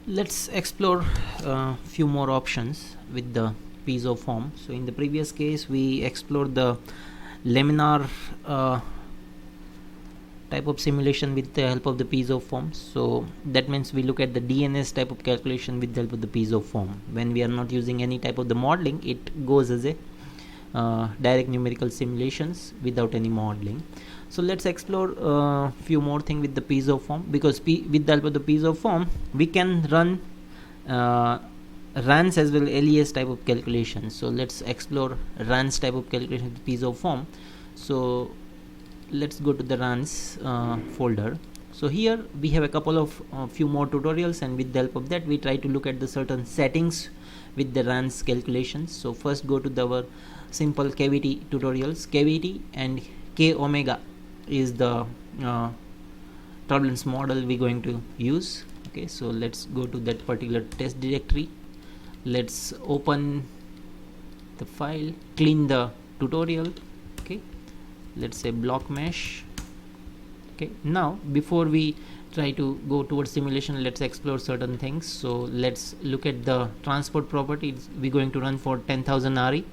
Let's explore a few more options with the piezo form. So in the previous case we explored the laminar type of simulation with the help of the piezo form. So that means we look at the DNS type of calculation with the help of the piezo form. When we are not using any type of the modeling, it goes as a direct numerical simulations without any modeling. So let's explore a few more things with the piezo form, because with the help of the piezo form we can run runs as well LES type of calculations. So let's explore runs type of calculation with piezo form. So let's go to the runs folder. So here we have a couple of few more tutorials, and with the help of that we try to look at the certain settings with the runs calculations. So first go to our simple KVT tutorials. KVT and K omega is the turbulence model we're going to use. Okay, so let's go to that particular test directory. Let's open the file, clean the tutorial. Okay, let's say block mesh. Okay, now before we try to go towards simulation, let's explore certain things. So let's look at the transport properties. We're going to run for 10,000 RE.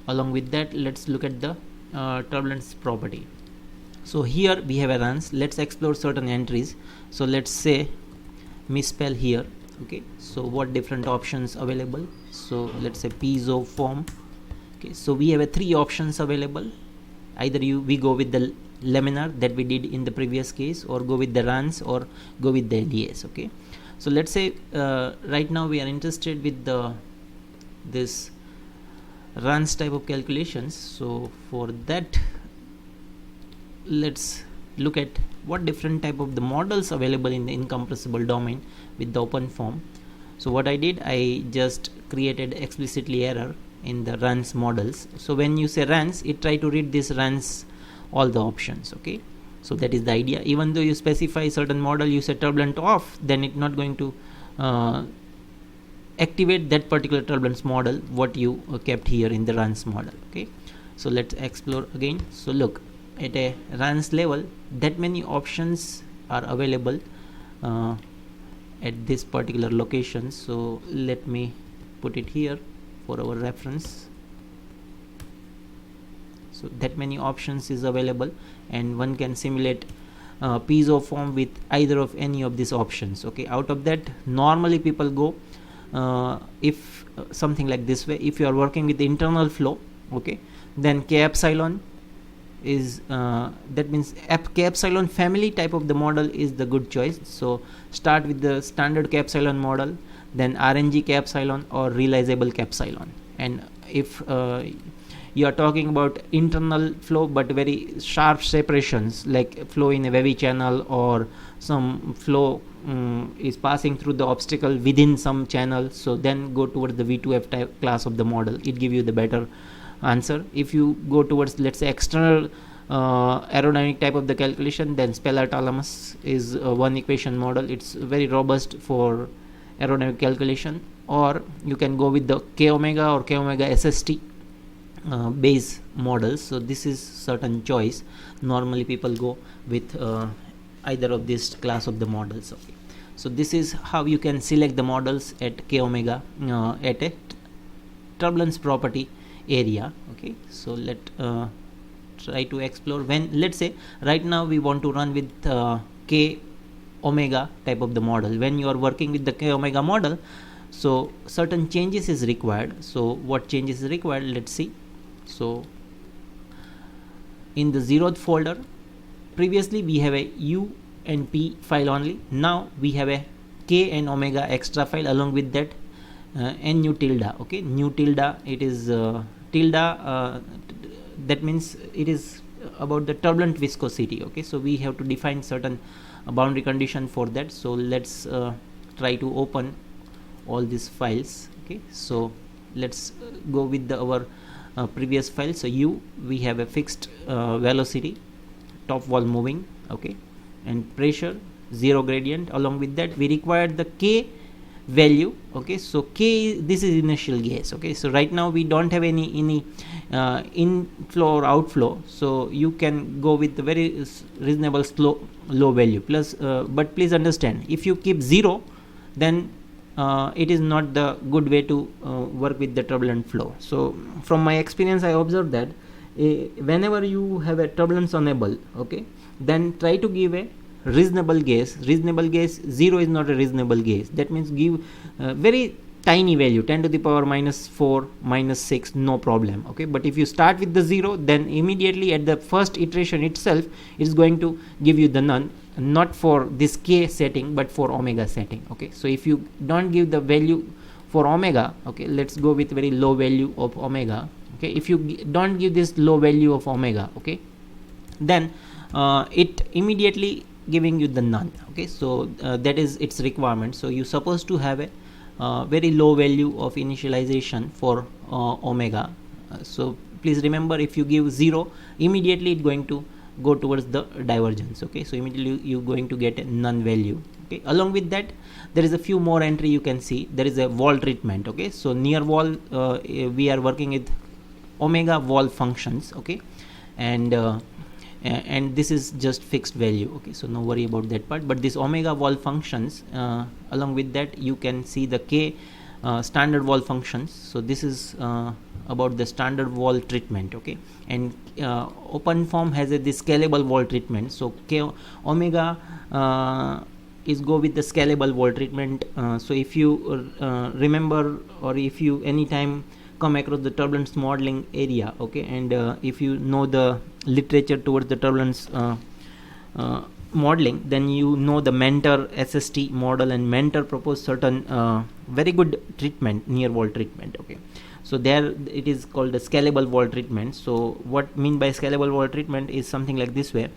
Along with that, let's look at the turbulence property. So here we have a runs. Let's explore certain entries. So let's say misspell here. Okay, so what different options available? So let's say piezo form. Okay, so we have a 3 options available. Either we go with the laminar that we did in the previous case, or go with the runs, or go with the LES. Okay, so let's say right now we are interested with this runs type of calculations. So for that, let's look at what different type of the models available in the incompressible domain with the open form. So what I did, I just created explicitly error in the runs models. So when you say runs, it try to read this runs all the options. Okay, so that is the idea. Even though you specify certain model, you say turbulent off, then it's not going to activate that particular turbulence model what you kept here in the runs model. Okay, so let's explore again. So look, at a runs level, that many options are available at this particular location. So let me put it here for our reference. So that many options is available, and one can simulate piezo form with either of any of these options. Okay, out of that, normally people go if something like this way. If you are working with the internal flow, okay, then K epsilon is that means K epsilon family type of the model is the good choice. So start with the standard K epsilon model, then RNG K epsilon, or realizable K epsilon. And if you are talking about internal flow but very sharp separations, like flow in a wavy channel, or some flow is passing through the obstacle within some channel, so then go towards the V2F type class of the model. It give you the better answer. If you go towards, let's say, external aerodynamic type of the calculation, then Spelart-Alamus is one equation model. It's very robust for aerodynamic calculation. Or you can go with the K omega or K omega SST base models. So this is certain choice. Normally people go with either of this class of the models. Okay, so this is how you can select the models at K omega at a turbulence property area. Okay, so let try to explore. When, let's say, right now we want to run with K omega type of the model. When you are working with the K omega model, so certain changes is required. So what changes is required, let's see. So in the 0th folder, previously we have a U and P file only. Now we have a K and omega extra file, along with that and nu tilde. Okay, nu tilde, it is tilde, that means it is about the turbulent viscosity. Okay, so we have to define certain boundary condition for that. So let's try to open all these files. Okay, so let's go with our previous file. So U, we have a fixed velocity, top wall moving. Okay, and pressure 0 gradient. Along with that, we require the K value. Okay, so K, this is initial gas. Okay, so right now we don't have any inflow or outflow, so you can go with the very reasonable low value plus but please understand, if you keep 0, then it is not the good way to work with the turbulent flow. So from my experience, I observed that whenever you have a turbulence unable, okay, then try to give a reasonable guess. 0 is not a reasonable guess. That means give very tiny value, 10 to the power minus 4, minus 6, no problem, okay. But if you start with the 0, then immediately at the first iteration itself it is going to give you the none, not for this k setting but for omega setting, okay. So if you don't give the value for omega, okay, let's go with very low value of omega, okay. If you don't give this low value of omega, okay, then it immediately giving you the none, okay. So that is its requirement. So you supposed to have a very low value of initialization for omega. So please remember, if you give 0, immediately it's going to go towards the divergence, okay. So immediately you're going to get a none value, okay. Along with that, there is a few more entry you can see. There is a wall treatment, okay. So near wall, we are working with omega wall functions, okay, and this is just fixed value, okay. So no worry about that part. But this omega wall functions, along with that you can see the k standard wall functions. So this is about the standard wall treatment, okay. And OpenFOAM has this scalable wall treatment. So k omega is go with the scalable wall treatment. So if you remember, or if you anytime come across the turbulence modeling area, okay, and if you know the literature towards the turbulence modeling, then you know the Mentor SST model, and Mentor proposed certain very good treatment, near wall treatment, okay. So there it is called the scalable wall treatment. So what mean by scalable wall treatment is something like this way: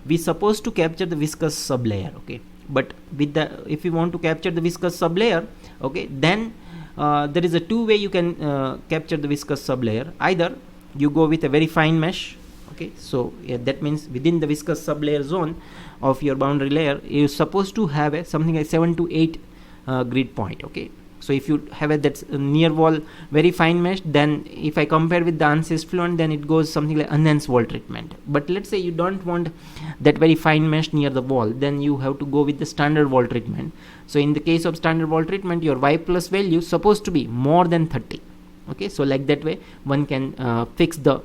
we supposed to capture the viscous sublayer, okay, but with the, if we want to capture the viscous sublayer, okay, then there is a two way you can capture the viscous sublayer. Either you go with a very fine mesh, okay. So yeah, that means within the viscous sublayer zone of your boundary layer, you're supposed to have a something like 7 to 8 grid point, okay. So if you have a that near wall very fine mesh, then if I compare with the ANSYS Fluent, then it goes something like enhanced wall treatment. But let's say you don't want that very fine mesh near the wall, then you have to go with the standard wall treatment. So in the case of standard wall treatment, your y plus value is supposed to be more than 30, okay. So like that way one can fix the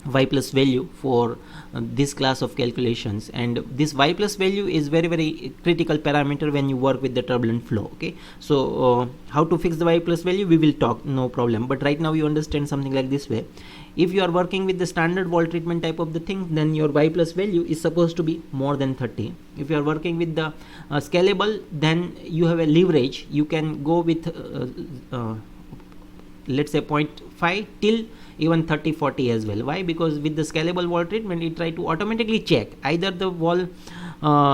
y plus value for this class of calculations, and this y plus value is very very critical parameter when you work with the turbulent flow, okay. So how to fix the y plus value we will talk, no problem. But right now you understand something like this way: if you are working with the standard wall treatment type of the thing, then your y plus value is supposed to be more than 30. If you are working with the scalable, then you have a leverage, you can go with let's say 0.5 till even 30-40 as well. Why? Because with the scalable wall treatment, it try to automatically check either the wall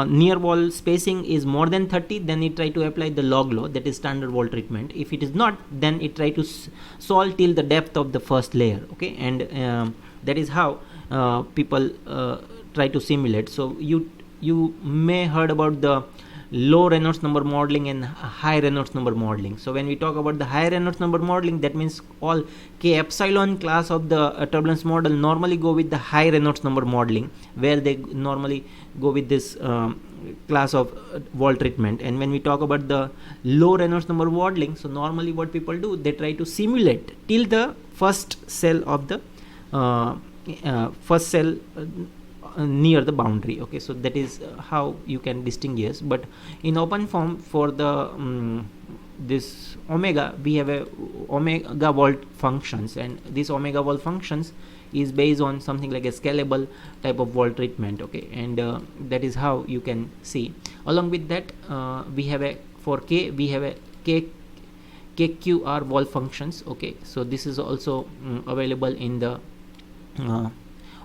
near wall spacing is more than 30, then it try to apply the log law, that is standard wall treatment. If it is not, then it try to solve till the depth of the first layer, okay. And that is how people try to simulate. So you may heard about the low Reynolds number modeling and high Reynolds number modeling. So when we talk about the high Reynolds number modeling, that means all k epsilon class of the turbulence model normally go with the high Reynolds number modeling, where they normally go with this class of wall treatment. And when we talk about the low Reynolds number modeling, so normally what people do, they try to simulate till the first cell of the first cell near the boundary, okay. So that is how you can distinguish. But in OpenFOAM, for the this omega, we have a omega wall functions, and this omega wall functions is based on something like a scalable type of wall treatment, okay. And that is how you can see. Along with that, we have a, for k we have a KQR wall functions, okay. So this is also available in the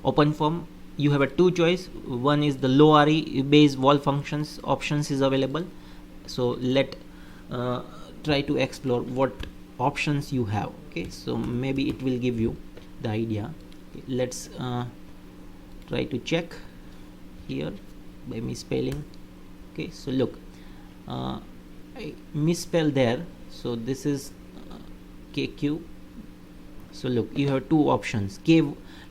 OpenFOAM. You have a two choice. One is the low RE based wall functions options is available. So let try to explore what options you have, okay. So maybe it will give you the idea. Okay, let's try to check here by misspelling, okay. So look, I misspell there. So this is KQ. So look, you have two options: K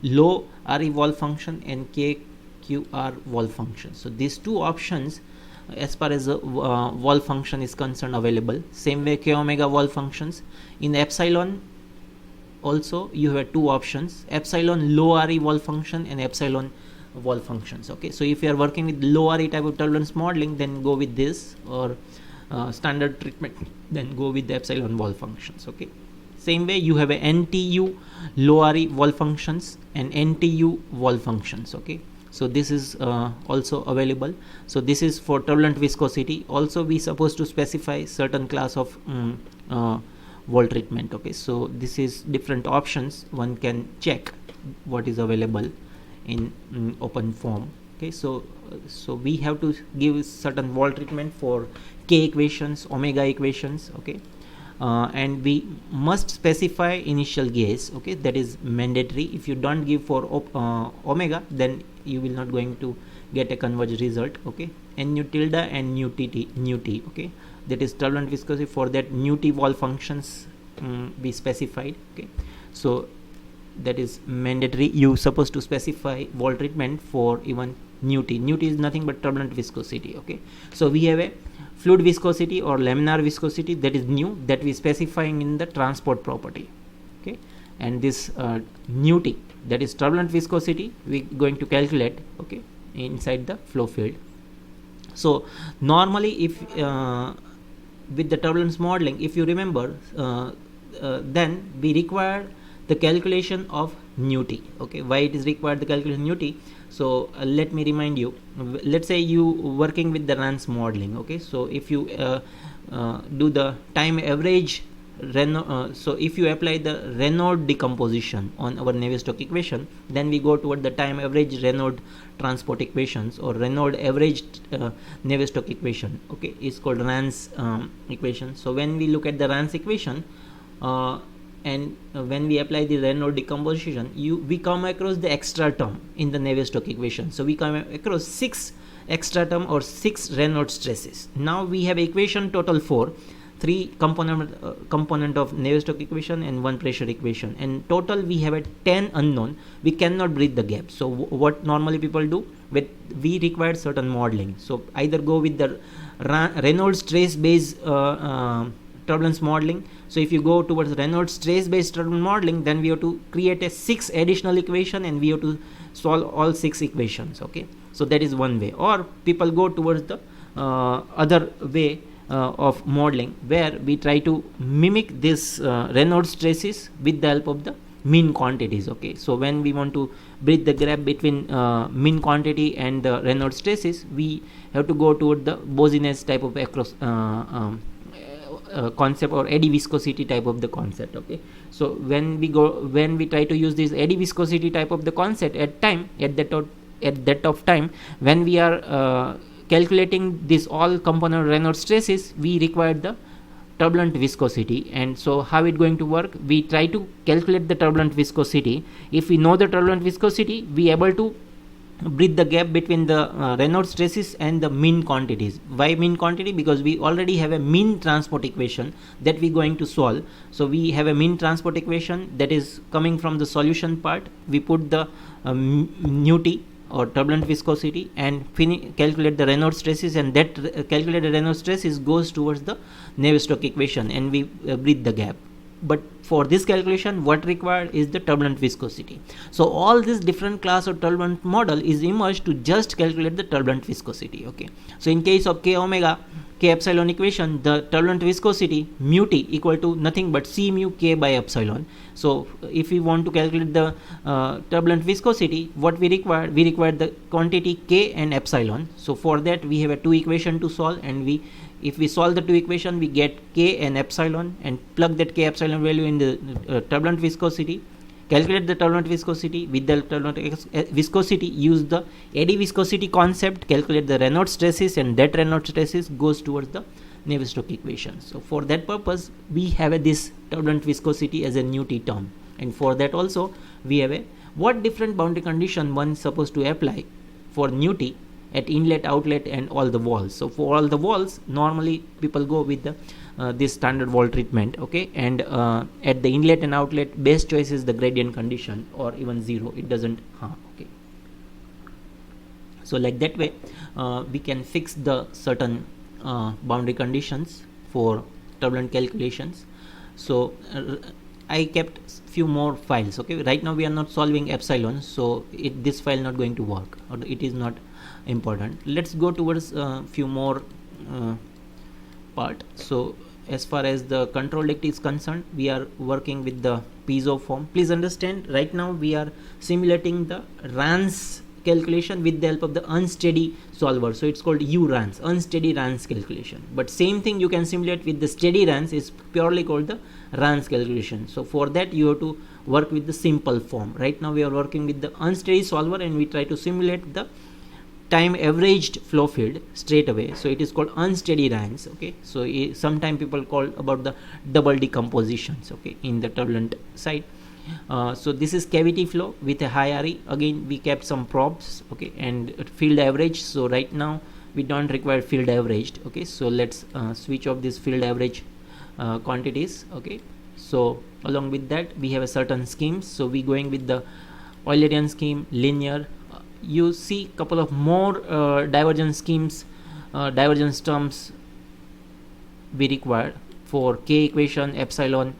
low RE wall function and KQR wall function. So these two options as far as the wall function is concerned available. Same way k omega wall functions. In epsilon also you have two options, epsilon low RE wall function and epsilon wall functions. Okay, so if you are working with low RE type of turbulence modeling, then go with this, or standard treatment, then go with the epsilon wall functions. Okay, same way you have a NTU low RE wall functions and NTU wall functions. Okay, so this is also available. So this is for turbulent viscosity. Also we supposed to specify certain class of wall treatment. Okay, so this is different options, one can check what is available in open form. Okay, so we have to give certain wall treatment for k equations, omega equations. Okay, and we must specify initial gauge. Okay, that is mandatory. If you don't give for omega, then you will not going to get a converged result. Okay, and nu tilde and nu t. Okay, that is turbulent viscosity. For that nu t wall functions be specified. Okay, so that is mandatory. You supposed to specify wall treatment for even nu t. Nu t is nothing but turbulent viscosity. Okay, so we have a fluid viscosity or laminar viscosity, that is nu, that we specifying in the transport property. Okay, and this nu t, that is turbulent viscosity, we going to calculate. Okay, inside the flow field. So normally if with the turbulence modeling, if you remember, then we require the calculation of nu t. Okay, why it is required the calculation nu t? So let me remind you, let's say you working with the RANS modeling. Okay, so if you do the time average so if you apply the Renaud decomposition on our Navier-Stokes equation, then we go toward the time average Renaud transport equations, or Renaud averaged Navier-Stokes equation. Okay, it's called RANS equation. So when we look at the RANS equation, and when we apply the Renaud decomposition, we come across the extra term in the Navier-Stokes equation. So we come across 6 extra term or 6 Renaud stresses. Now we have equation total 4, 3 component of Navier-Stokes equation and 1 pressure equation, and total we have a 10 unknown. We cannot bridge the gap. So what normally people do, we require certain modeling. So either go with the Renaud stress based turbulence modeling. So if you go towards Renaud stress based turbulence modeling, then we have to create a 6 additional equation and we have to solve all 6 equations. Okay, so that is one way. Or people go towards the other way of modeling, where we try to mimic this Renaud stresses with the help of the mean quantities. Okay, so when we want to bridge the gap between mean quantity and the Renaud stresses, we have to go toward the Boussinesq type of across concept, or eddy viscosity type of the concept. Okay, so when we try to use this eddy viscosity type of the concept at that of time when we are calculating this all component Renaud stresses, we require the turbulent viscosity. And so how it going to work, we try to calculate the turbulent viscosity. If we know the turbulent viscosity, we able to bridge the gap between the Renaud stresses and the mean quantities. Why mean quantity? Because we already have a mean transport equation that we going to solve. So we have a mean transport equation that is coming from the solution part. We put the nu t or turbulent viscosity and calculate the Renaud stresses, and that calculated Renaud stresses goes towards the Navier-Stokes equation, and we bridge the gap. But for this calculation, what required is the turbulent viscosity. So all this different class of turbulent model is emerged to just calculate the turbulent viscosity. Okay, so in case of k omega k epsilon equation, the turbulent viscosity mu t equal to nothing but c mu k by epsilon. So if we want to calculate the turbulent viscosity, what we require the quantity k and epsilon. So for that we have a 2 equation to solve, and if we solve the 2 equation, we get k and epsilon, and plug that k epsilon value in the turbulent viscosity, calculate the turbulent viscosity. With the turbulent viscosity, use the eddy viscosity concept, calculate the Renaud stresses, and that Renaud stresses goes towards the Navier-Stokes equation. So for that purpose, we have this turbulent viscosity as a nu t term, and for that also we have what different boundary condition one is supposed to apply for nu t at inlet, outlet, and all the walls. So for all the walls, normally people go with the this standard wall treatment. Okay, and at the inlet and outlet, best choice is the gradient condition, or even 0. It doesn't. Okay. So like that way we can fix the certain boundary conditions for turbulent calculations. So I kept few more files. Okay, right now we are not solving epsilon, so this file not going to work, or it is not important. Let's go towards few more part. So as far as the control dict is concerned, we are working with the piezo form. Please understand, right now we are simulating the RANS calculation with the help of the unsteady solver. So it's called URANS, unsteady RANS calculation. But same thing you can simulate with the steady RANS, is purely called the RANS calculation. So for that you have to work with the simple form. Right now we are working with the unsteady solver, and we try to simulate the time averaged flow field straight away. So it is called unsteady RANS. Okay, so sometimes people call about the double decompositions, okay, in the turbulent side. So this is cavity flow with a high RE. Again we kept some probes, okay, and field average. So right now we don't require field averaged. Okay, so let's switch off this field average quantities. Okay, so along with that we have a certain schemes. So we going with the Eulerian scheme, linear. You see couple of more divergence schemes, divergence terms we require for k equation, epsilon,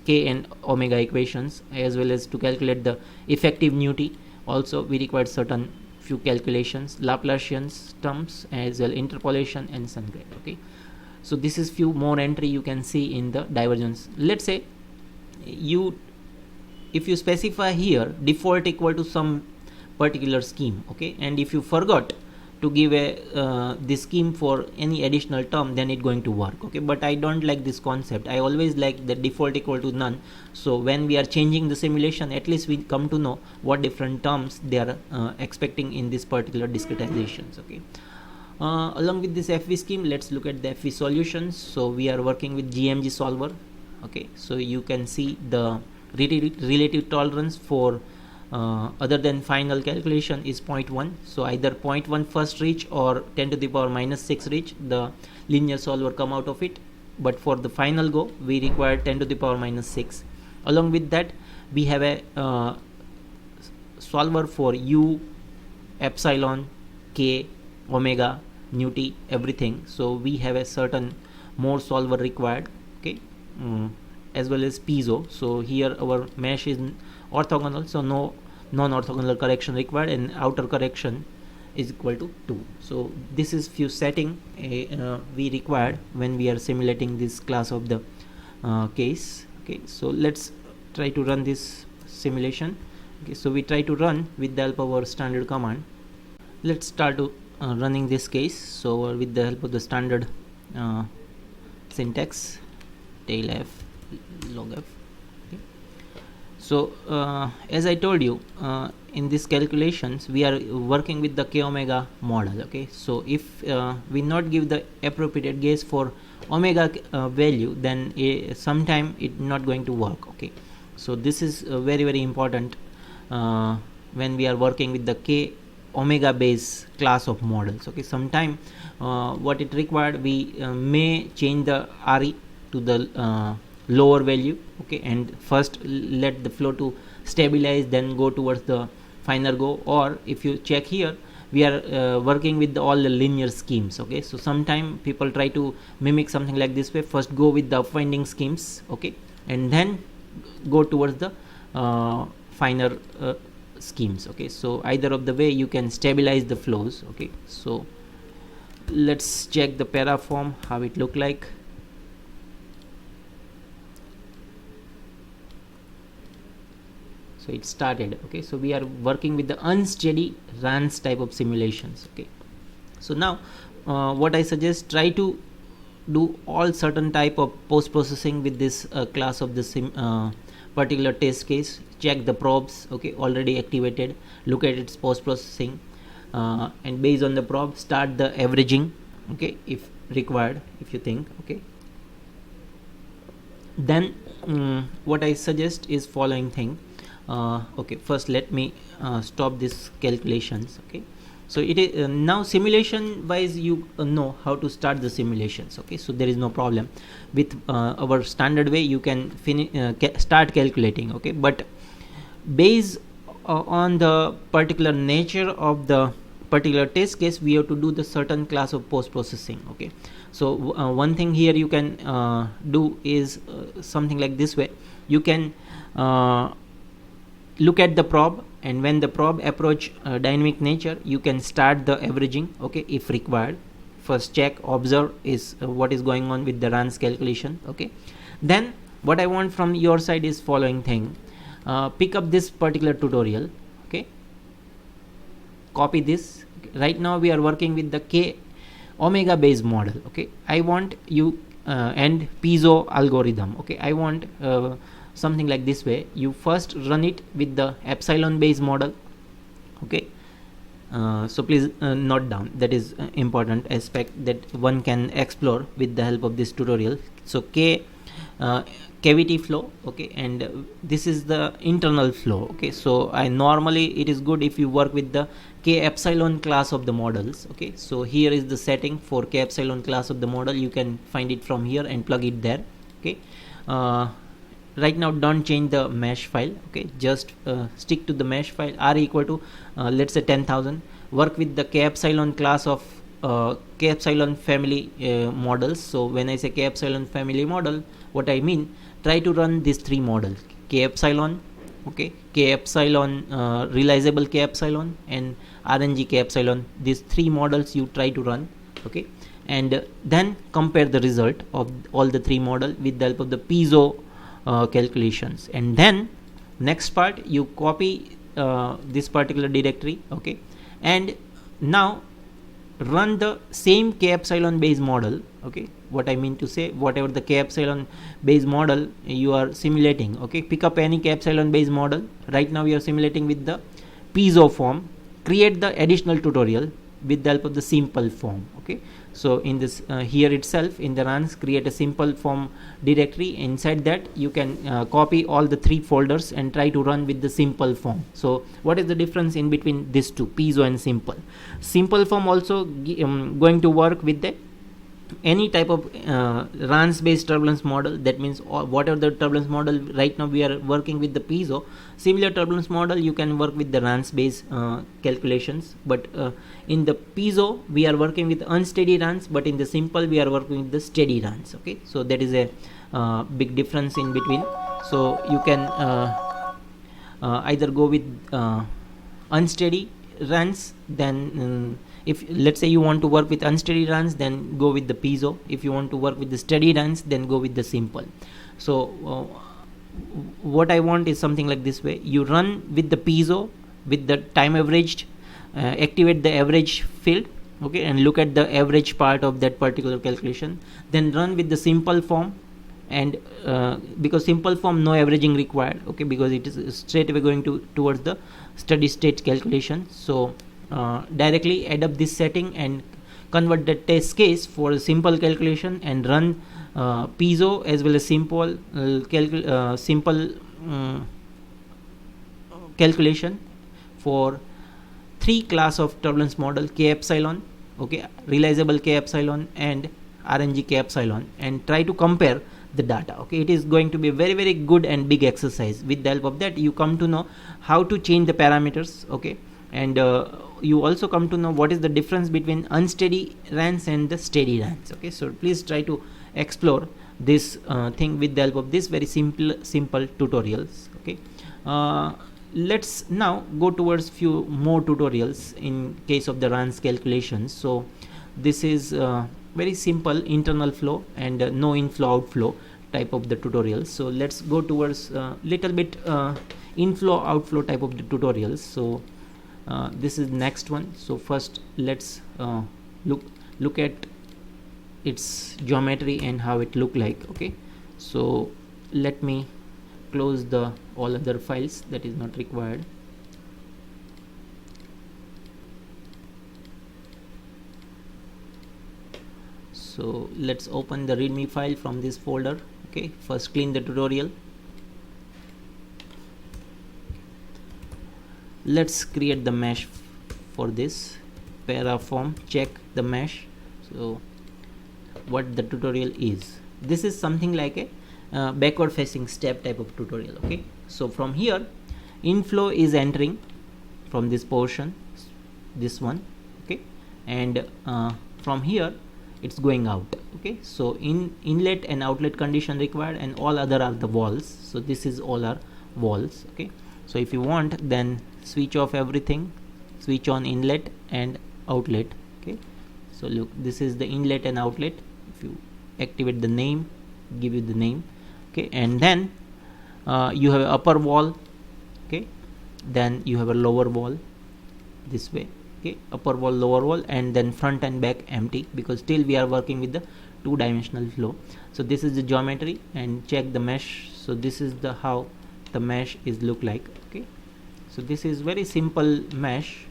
k and omega equations, as well as to calculate the effective newty. Also we required certain few calculations, Laplacian terms, as well interpolation and sun grade. Okay, so this is few more entry you can see in the divergence. Let's say if you specify here default equal to some particular scheme, okay, and if you forgot to give a this scheme for any additional term, then it going to work. Okay, but I don't like this concept. I always like the default equal to none. So when we are changing the simulation, at least we come to know what different terms they are expecting in this particular discretizations. Okay, along with this FV scheme, let's look at the FV solutions. So we are working with GMG solver. Okay, so you can see the relative tolerance for other than final calculation is 0.1. So either 0.1 first reach or 10 to the power minus 6 reach, the linear solver come out of it. But for the final go, we require 10 to the power minus 6. Along with that, we have a solver for U, epsilon, k, omega, newty, everything. So we have a certain more solver required. Okay, as well as piezo. So here our mesh is orthogonal, so no non-orthogonal correction required, and outer correction is equal to 2. So this is few setting we required when we are simulating this class of the case. Okay, so let's try to run this simulation. Okay, so we try to run with the help of our standard command. Let's start to running this case. So with the help of the standard syntax, tail f log f. So as I told you, in these calculations we are working with the k omega model. Okay, so if we not give the appropriate guess for omega value, then sometime it not going to work. Okay, so this is very important when we are working with the k omega base class of models. Okay, sometime what it required, we may change the RE to the lower value. Okay, and first let the flow to stabilize, then go towards the final go. Or if you check here, we are working with all the linear schemes. Okay, so sometime people try to mimic something like this way. First go with the upwinding schemes, okay, and then go towards the finer schemes. Okay, so either of the way you can stabilize the flows. Okay, so let's check the paraform, how it look like. So it started. Okay, so we are working with the unsteady RANS type of simulations. Okay, so now what I suggest, try to do all certain type of post processing with this class of this particular test case. Check the probes, okay, already activated, look at its post processing, and based on the probe start the averaging, okay, if required, if you think. Okay, then what I suggest is following thing. Okay, first let me stop this calculations. Okay, so it is now simulation wise you know how to start the simulations. Okay, so there is no problem with our standard way you can start calculating. Okay, but based on the particular nature of the particular test case, we have to do the certain class of post processing. Okay, so one thing here you can do is something like this way. You can look at the probe, and when the probe approach dynamic nature, you can start the averaging. Okay, if required, first check, observe is what is going on with the runs calculation. Okay, then what I want from your side is following thing. Pick up this particular tutorial. Okay, copy this. Right now we are working with the K omega Bayes model. Okay, I want you and piezo algorithm. Okay, I want something like this way. You first run it with the epsilon Bayes model. Okay, so please note down, that is important aspect that one can explore with the help of this tutorial. So K cavity flow. Okay, and this is the internal flow. Okay, so I normally it is good if you work with the K epsilon class of the models. Okay, so here is the setting for K epsilon class of the model. You can find it from here and plug it there. Okay, right now don't change the mesh file. Okay, just stick to the mesh file. R equal to let's say 10,000. Work with the K epsilon class of K epsilon family models. So when I say K epsilon family model, what I mean, try to run these three models: K epsilon, okay, K epsilon realizable K epsilon, and RNG K epsilon. These three models you try to run. Okay, and then compare the result of all the three model with the help of the piezo calculations. And then next part, you copy this particular directory. Okay, and now run the same K epsilon Bayes model. Okay, what I mean to say, whatever the K epsilon Bayes model you are simulating. Okay, pick up any K epsilon Bayes model. Right now we are simulating with the piezo form. Create the additional tutorial with the help of the simple form. Okay, so in this here itself in the runs, create a simple form directory. Inside that you can copy all the three folders and try to run with the simple form. So what is the difference in between these two, piezo and simple? Simple form also going to work with the any type of runs based turbulence model. That means whatever the turbulence model, right now we are working with the piezo. Similar turbulence model you can work with the runs based calculations, but in the piezo we are working with unsteady runs, but in the simple we are working with the steady runs. Okay, so that is a big difference in between. So you can either go with unsteady runs, then if let's say you want to work with unsteady runs, then go with the piezo. If you want to work with the steady runs, then go with the simple. So what I want is something like this way. You run with the piezo with the time averaged, activate the average field. Okay, and look at the average part of that particular calculation. Then run with the simple form, and because simple form no averaging required. Okay, because it is straight away going towards the steady state calculation. So directly add up this setting and convert the test case for a simple calculation, and run piezo as well as simple calculation for three class of turbulence model: K epsilon, okay, realizable K epsilon, and RNG K epsilon, and try to compare the data. Okay, it is going to be a very good and big exercise. With the help of that, you come to know how to change the parameters. Okay, and you also come to know what is the difference between unsteady runs and the steady runs. Okay, so please try to explore this thing with the help of this very simple tutorials. Okay, let's now go towards few more tutorials in case of the runs calculations. So this is very simple internal flow and no inflow outflow type of the tutorials. So let's go towards little bit inflow outflow type of the tutorials. So this is next one. So first let's look at its geometry and how it look like. Okay, so let me close the all other files that is not required. So let's open the readme file from this folder. Okay, first clean the tutorial. Let's create the mesh for this paraform. Check the mesh. So what the tutorial is, this is something like a backward facing step type of tutorial. Okay, so from here inflow is entering from this portion, this one. and from here it's going out. Okay, so inlet and outlet condition required, and all other are the walls. So this is all are walls. Okay, so if you want, then switch off everything, switch on inlet and outlet. Okay, so look, this is the inlet and outlet. If you activate the name, give you the name. Okay, and then you have upper wall. Okay, then you have a lower wall this way. Okay, upper wall, lower wall, and then front and back empty, because still we are working with the two-dimensional flow. So this is the geometry, and check the mesh. So this is the how the mesh is look like. Okay, so this is very simple mesh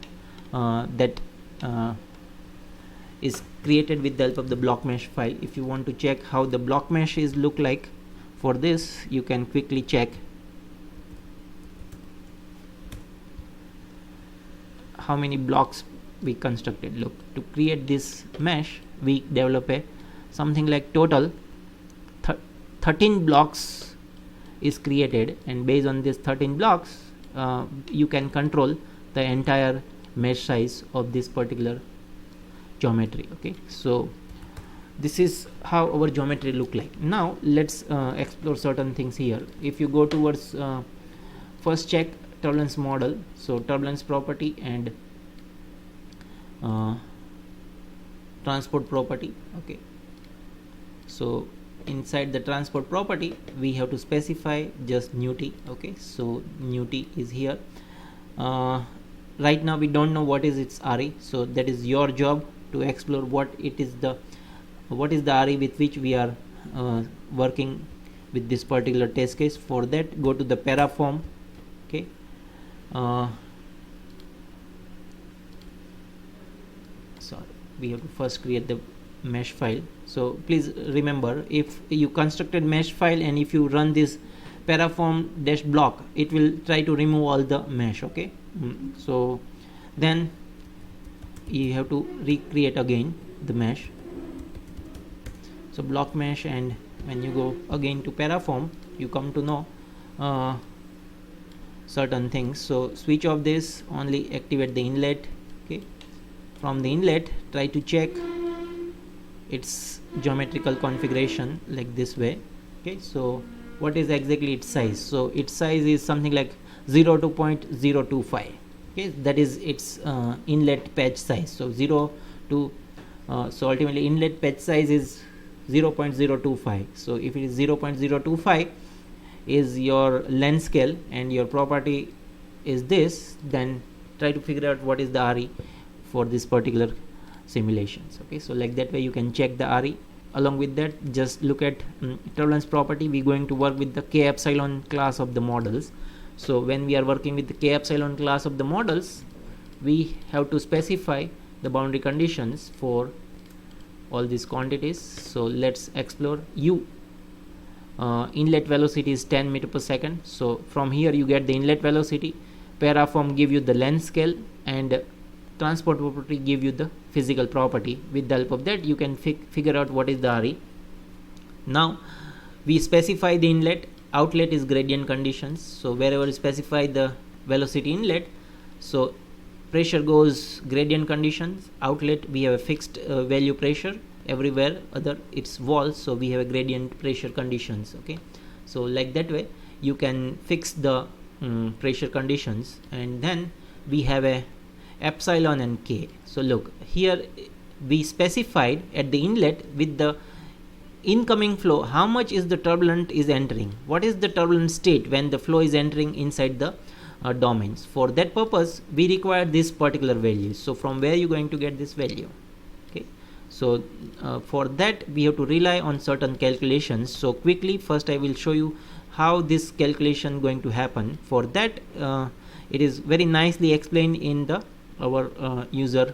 that is created with the help of the block mesh file. If you want to check how the block mesh is look like, for this you can quickly check how many blocks we constructed. Look, to create this mesh we develop a something like total 13 blocks is created, and based on this 13 blocks you can control the entire mesh size of this particular geometry. Okay, so this is how our geometry look like. Now let's explore certain things here. If you go towards first check turbulence model, so turbulence property and transport property. Okay, so inside the transport property we have to specify just nu t. Okay, so nu t is here. Right now we don't know what is its RE, so that is your job to explore what is the RE with which we are working with this particular test case. For that, go to the paraform. Okay, sorry, we have to first create the mesh file. So please remember, if you constructed mesh file and if you run this paraform dash block, it will try to remove all the mesh. Okay, so then you have to recreate again the mesh. So block mesh, and when you go again to paraform, you come to know certain things. So switch off this, only activate the inlet. Okay, from the inlet try to check its geometrical configuration like this way. Okay, so what is exactly its size? So its size is something like 0 to 0.025. Okay, that is its inlet patch size. So 0 to so ultimately inlet patch size is 0.025. so if it is 0.025 is your length scale and your property is this, then try to figure out what is the RE for this particular simulations. Okay, so like that way you can check the RE. Along with that, just look at turbulence property. We're going to work with the K epsilon class of the models. So when we are working with the K epsilon class of the models, we have to specify the boundary conditions for all these quantities. So let's explore. Inlet velocity is 10 meter per second. So from here you get the inlet velocity. Paraform give you the length scale, and transport property give you the physical property. With the help of that you can figure out what is the RE. Now we specify the inlet. Outlet is gradient conditions. So wherever you specify the velocity inlet, so pressure goes gradient conditions. Outlet we have a fixed value pressure. Everywhere other it's walls, so we have a gradient pressure conditions. Okay, so like that way you can fix the pressure conditions, and then we have a epsilon and K. So look here, we specified at the inlet with the incoming flow how much is the turbulent is entering, what is the turbulent state when the flow is entering inside the domains. For that purpose we require this particular value. So from where you going to get this value? Okay, so for that we have to rely on certain calculations. So quickly first I will show you how this calculation going to happen. For that it is very nicely explained in the our user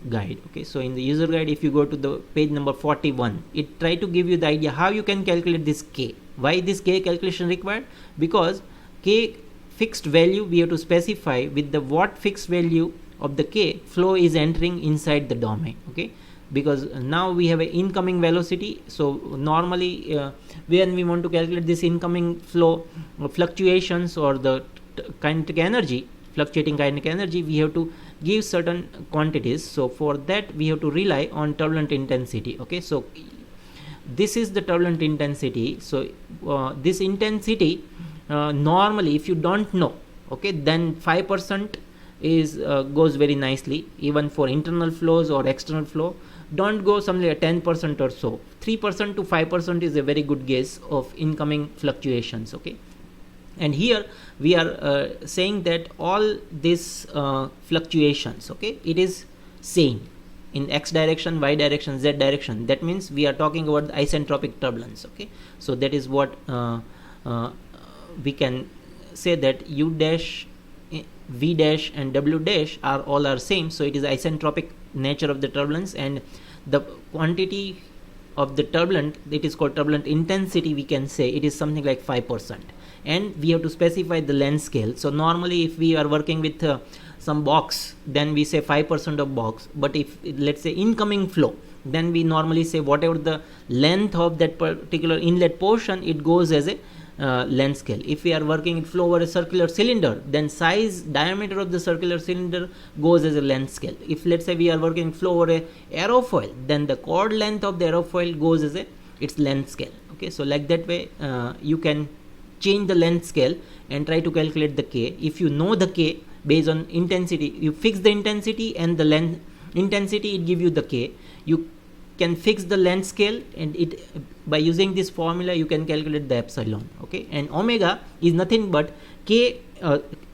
guide. Okay, so in the user guide, if you go to the page number 41, it try to give you the idea how you can calculate this K. Why this K calculation required? Because K fixed value we have to specify with the what fixed value of the K flow is entering inside the domain. Okay, because now we have an incoming velocity. So normally when we want to calculate this incoming flow fluctuations or the kinetic energy, fluctuating kinetic energy, we have to gives certain quantities. So for that we have to rely on turbulent intensity. Okay, so this is the turbulent intensity. So this intensity, normally if you don't know, okay, then 5% is goes very nicely, even for internal flows or external flow. Don't go something like 10% or so. 3% to 5% is a very good guess of incoming fluctuations. Okay, and here we are saying that all these fluctuations, okay, it is same in x direction, y direction, z direction. That means we are talking about the isentropic turbulence. Okay, so that is what we can say, that u dash, v dash and w dash are same. So it is isentropic nature of the turbulence, and the quantity of the turbulent, it is called turbulent intensity, we can say it is something like 5%, and we have to specify the length scale. So normally if we are working with some box, then we say 5% of box, but if let's say incoming flow, then we normally say whatever the length of that particular inlet portion, it goes as a length scale. If we are working with flow over a circular cylinder, then size, diameter of the circular cylinder goes as a length scale. If let's say we are working flow over a aerofoil, then the chord length of the aerofoil goes as a its length scale. Okay, so like that way you can change the length scale and try to calculate the k. If you know the k based on intensity, you fix the intensity and the length intensity, it give you the k. You can fix the length scale, and it by using this formula you can calculate the epsilon. Okay, and omega is nothing but k.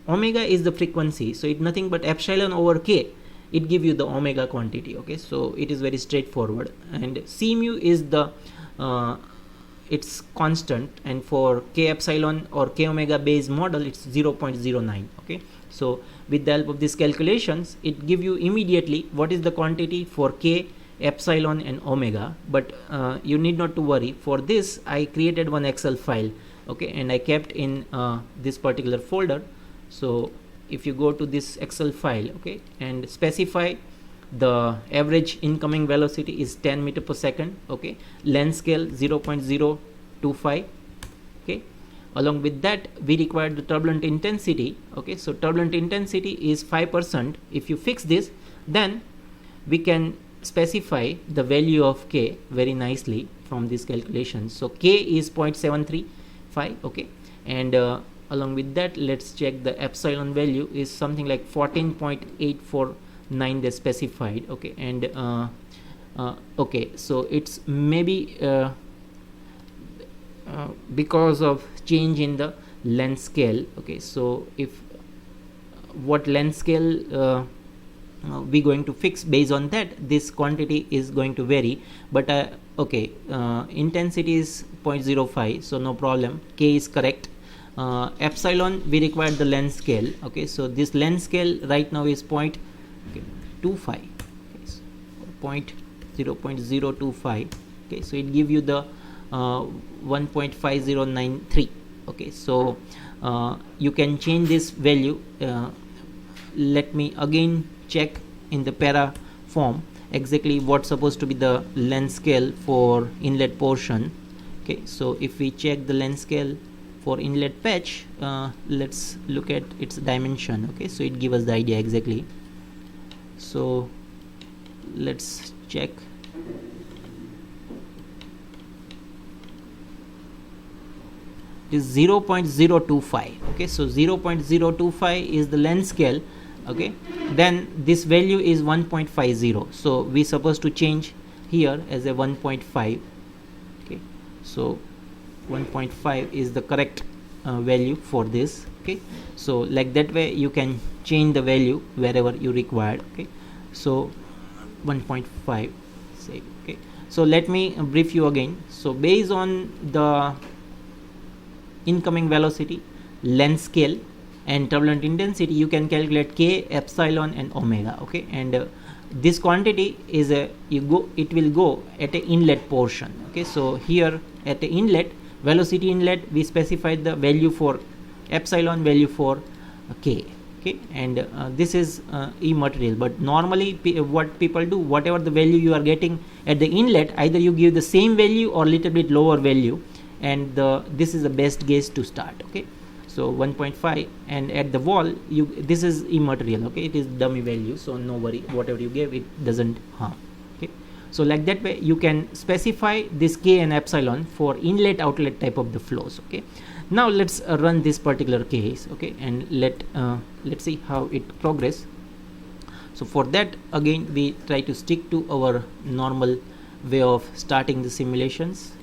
Omega is the frequency, so it's nothing but epsilon over k. It give you the omega quantity. Okay, so it is very straightforward, and c mu is the it's constant, and for k epsilon or k omega base model, it's 0.09. Okay, so with the help of these calculations, it give you immediately what is the quantity for k, epsilon and omega. But you need not to worry. For this I created one Excel file, okay, and I kept in this particular folder. So if you go to this Excel file, okay, and specify the average incoming velocity is 10 meter per second, okay, length scale 0.025, okay, along with that we require the turbulent intensity. Okay, so turbulent intensity is 5%. If you fix this, then we can specify the value of k very nicely from this calculation. So k is 0.735, okay, and along with that, let's check the epsilon value is something like 14.849 they specified. Okay, and okay, so it's maybe because of change in the length scale. Okay, so if what length scale we going to fix, based on that this quantity is going to vary. But okay, intensity is 0.05, so no problem, k is correct. Epsilon we require the length scale. Okay, so this length scale right now is 0.25, okay, so 0.025. okay, so it give you the 1.5093. okay, so you can change this value. Let me again check in the para form exactly what's supposed to be the length scale for inlet portion. Okay, so if we check the length scale for inlet patch, let's look at its dimension. Okay, so it gives us the idea exactly. So let's check. It is 0.025. okay, so 0.025 is the length scale. Okay, then this value is 1.50, so we supposed to change here as a 1.5. okay, so 1.5 is the correct value for this. Okay, so like that way you can change the value wherever you required. Okay, so 1.5 say. Okay, so let me brief you again. So based on the incoming velocity, length scale and turbulent intensity, you can calculate k, epsilon and omega. Okay, and this quantity is it will go at a inlet portion. Okay, so here at the inlet, velocity inlet, we specified the value for epsilon, value for k. Okay, and this is E material, but normally what people do, whatever the value you are getting at the inlet, either you give the same value or little bit lower value, and this is the best guess to start. Okay, so 1.5, and at the wall this is immaterial, okay, it is dummy value, so no worry, whatever you gave, it doesn't harm. Okay, so like that way you can specify this k and epsilon for inlet outlet type of the flows. Okay, now let's run this particular case, okay, and let's see how it progress. So for that, again we try to stick to our normal way of starting the simulations.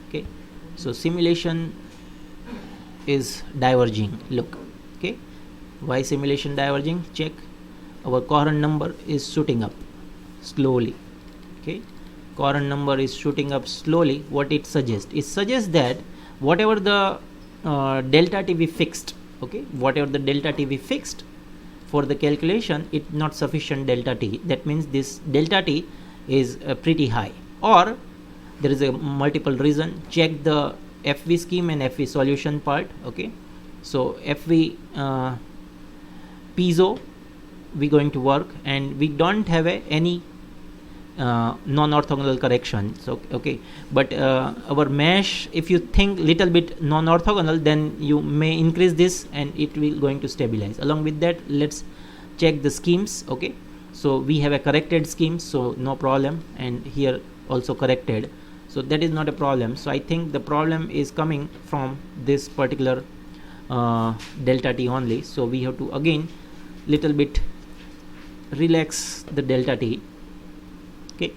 Okay, so simulation is diverging, look. Okay, why simulation diverging? Check, our coherent number is shooting up slowly. Okay, coherent number is shooting up slowly. What it suggests? It suggests that whatever the delta t we fixed, okay, whatever the delta t we fixed for the calculation, it's not sufficient delta t. That means this delta t is pretty high, or there is a multiple reason. Check the FV scheme and FV solution part. Okay, so FV piezo we going to work, and we don't have any non-orthogonal correction. So okay, but our mesh, if you think little bit non-orthogonal, then you may increase this and it will going to stabilize. Along with that, let's check the schemes. Okay, so we have a corrected scheme, so no problem, and here also corrected, so that is not a problem. So I think the problem is coming from this particular delta t only. So we have to again little bit relax the delta t. Okay,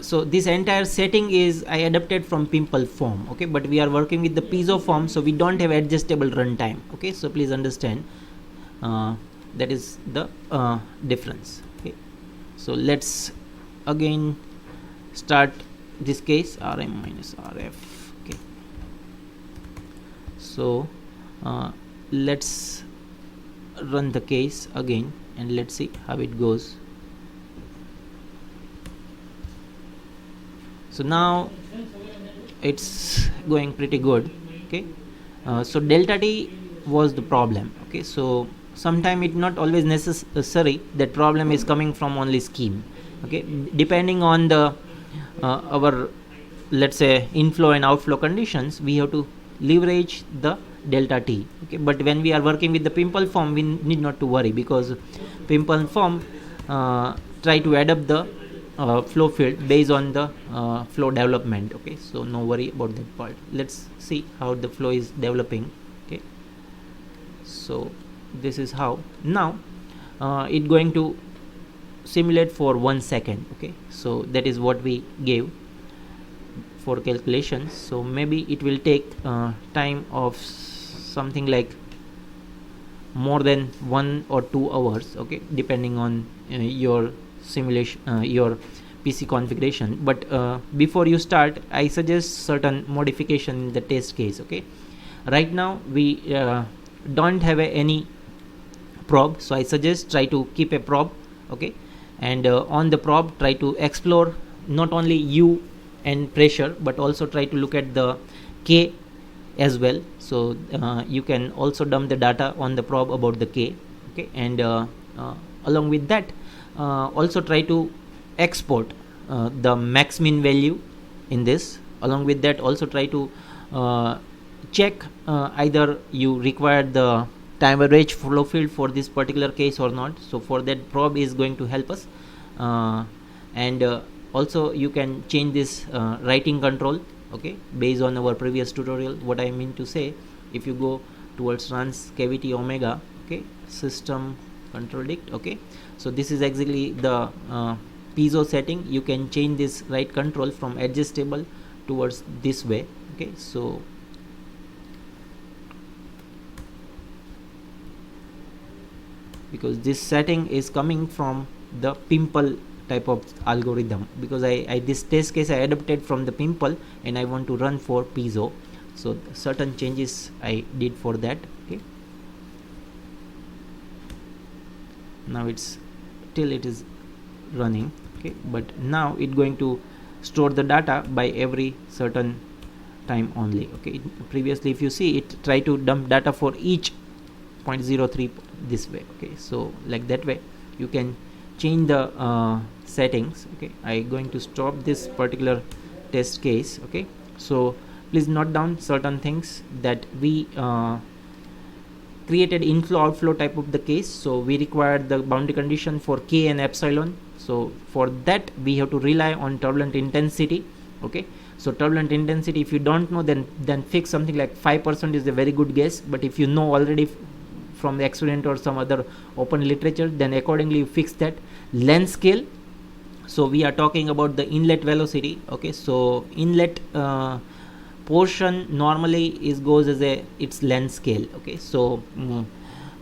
so this entire setting is I adapted from Pimple form. Okay, but we are working with the piezo form, so we don't have adjustable runtime. Okay, so please understand that is the difference. Okay, so let's again start this case, Rm minus Rf. Okay, so let's run the case again and let's see how it goes. So now it's going pretty good. Okay, so delta t was the problem. Okay, so sometime it not always necessary that problem is coming from only scheme. Okay, depending on the our, let's say, inflow and outflow conditions, we have to leverage the delta t. Okay, but when we are working with the Pimple form, we need not to worry, because Pimple form try to adapt the flow field based on the flow development. Okay, so no worry about that part. Let's see how the flow is developing. Okay, so this is how now it going to simulate for 1 second. Okay, so that is what we gave for calculations. So maybe it will take time of something like more than 1 or 2 hours. Okay, depending on your simulation, your PC configuration. But before you start, I suggest certain modification in the test case. Okay, right now we don't have any probe, so I suggest try to keep a probe. Okay, and on the probe try to explore not only U and pressure, but also try to look at the K as well. So you can also dump the data on the probe about the K. Okay, and along with that also try to export the max min value in this. Along with that, also try to check either you require the time average flow field for this particular case or not. So for that, probe is going to help us, and also you can change this writing control. Okay, based on our previous tutorial. What I mean to say, if you go towards trans cavity omega, okay, system control dict. Okay, so this is exactly the piezo setting. You can change this right control from adjustable towards this way. Okay, so because this setting is coming from the Pimple type of algorithm, because I this test case I adapted from the Pimple and I want to run for piezo, so certain changes I did for that. Okay, now it's till it is running. Okay, but now it's going to store the data by every certain time only. Okay, previously if you see, it try to dump data for each 0.03 this way. Okay, so like that way you can change the settings. Okay, I going to stop this particular test case. Okay, So please note down certain things that we created inflow outflow type of the case. So we required the boundary condition for k and epsilon. So for that we have to rely on turbulent intensity. Okay, so turbulent intensity, if you don't know, then fix something like 5% is a very good guess, but if you know already from the experiment or some other open literature, then accordingly you fix that. Length scale, so we are talking about the inlet velocity. Okay, so inlet portion normally goes as its length scale. Okay, so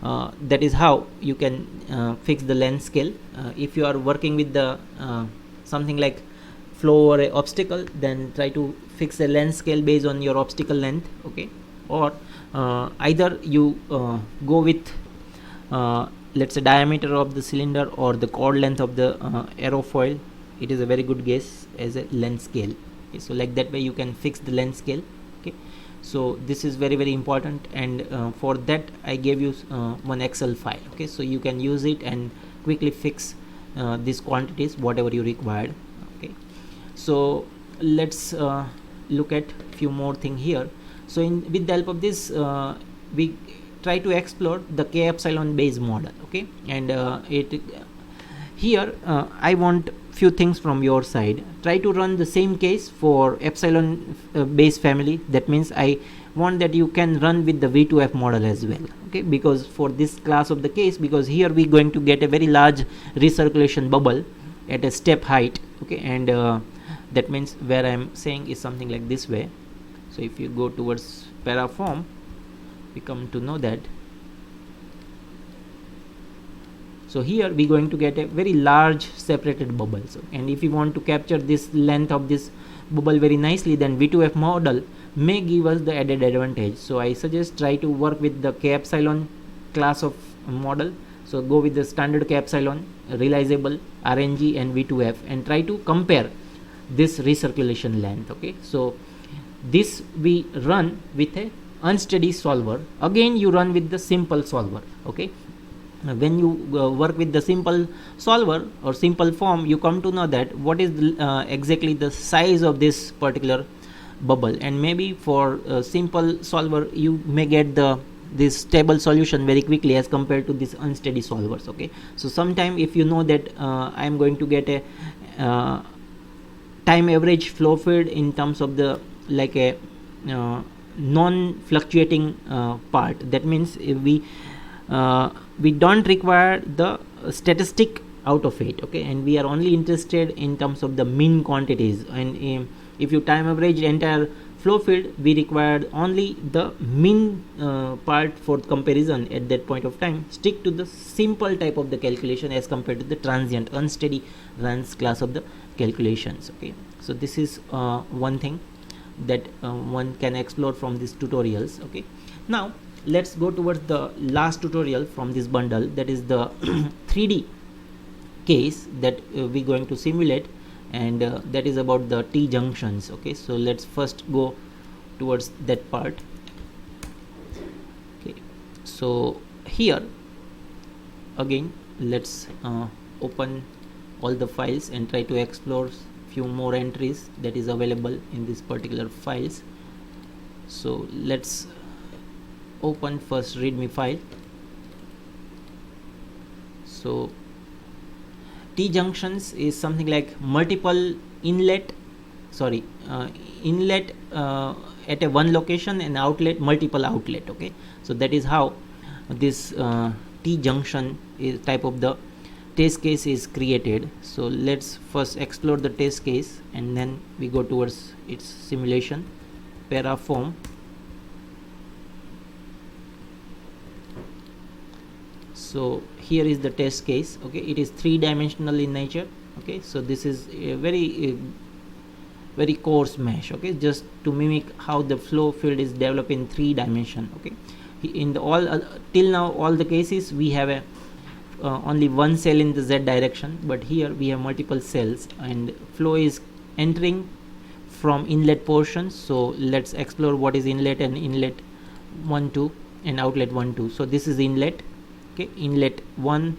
that is how you can fix the length scale. If you are working with the something like flow or a obstacle, then try to fix the length scale based on your obstacle length. Okay, or either you go with let's say diameter of the cylinder or the chord length of the aerofoil. It is a very good guess as a length scale. Okay, so like that way you can fix the length scale. Okay, so this is very very important, and for that I gave you one Excel file. Okay, so you can use it and quickly fix these quantities whatever you required. Okay, so let's look at few more thing here. So with the help of this we try to explore the k epsilon Bayes model. Okay, and here I want few things from your side. Try to run the same case for epsilon Bayes family. That means I want that you can run with the V2F model as well. Okay, because for this class of the case, because here we going to get a very large recirculation bubble at a step height. Okay, and that means where I am saying is something like this way. So if you go towards paraform, we come to know that. So here we going to get a very large separated bubble. So, and if you want to capture this length of this bubble very nicely, then V2F model may give us the added advantage. So I suggest try to work with the k epsilon class of model. So go with the standard k epsilon, realizable, RNG and V2F, and try to compare this recirculation length. Okay, so this we run with a unsteady solver. Again you run with the simple solver. Okay, when you work with the simple solver or simple form, you come to know that what is the, exactly the size of this particular bubble, and maybe for simple solver you may get this stable solution very quickly as compared to this unsteady solvers. Okay, so sometime if you know that I am going to get a time average flow field in terms of the like a non-fluctuating part, that means if we don't require the statistic out of it. Okay, and we are only interested in terms of the mean quantities, and if you time average entire flow field, we required only the mean part for comparison at that point of time. Stick to the simple type of the calculation as compared to the transient unsteady runs class of the calculations. Okay, so this is one thing that one can explore from these tutorials. Okay, now let's go towards the last tutorial from this bundle, that is the 3D case that we're going to simulate, and that is about the T junctions. Okay, so let's first go towards that part. Okay, so here again let's open all the files and try to explore few more entries that is available in this particular files. So let's open first readme file. So T junctions is something like multiple inlet at a one location and outlet multiple outlet. Okay, so that is how this T junction is type of the test case is created. So let's first explore the test case and then we go towards its simulation. Paraform. So here is the test case. Okay, it is three-dimensional in nature. Okay, so this is a very coarse mesh. Okay, just to mimic how the flow field is developed in 3 dimension. Okay, in the all till now all the cases we have a only one cell in the z direction, but here we have multiple cells and flow is entering from inlet portions. So let's explore what is inlet and inlet 1 2 and outlet 1 2. So this is inlet. Okay, inlet 1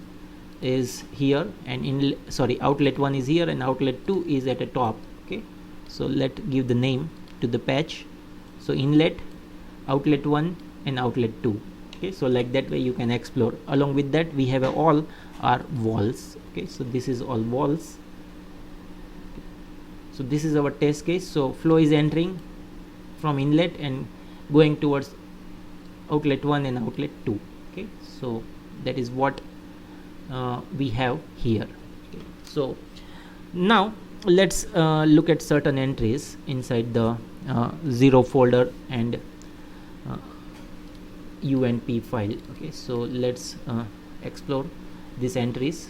is here and outlet 1 is here and outlet 2 is at the top. Okay, so let's give the name to the patch. So inlet, outlet 1 and outlet 2. Okay, so like that way you can explore. Along with that we have all our walls. Okay, so this is all walls. So this is our test case. So flow is entering from inlet and going towards outlet 1 and outlet 2. Okay, so that is what we have here. Okay, so now let's look at certain entries inside the 0 folder and UNP file. Okay, so let's explore these entries.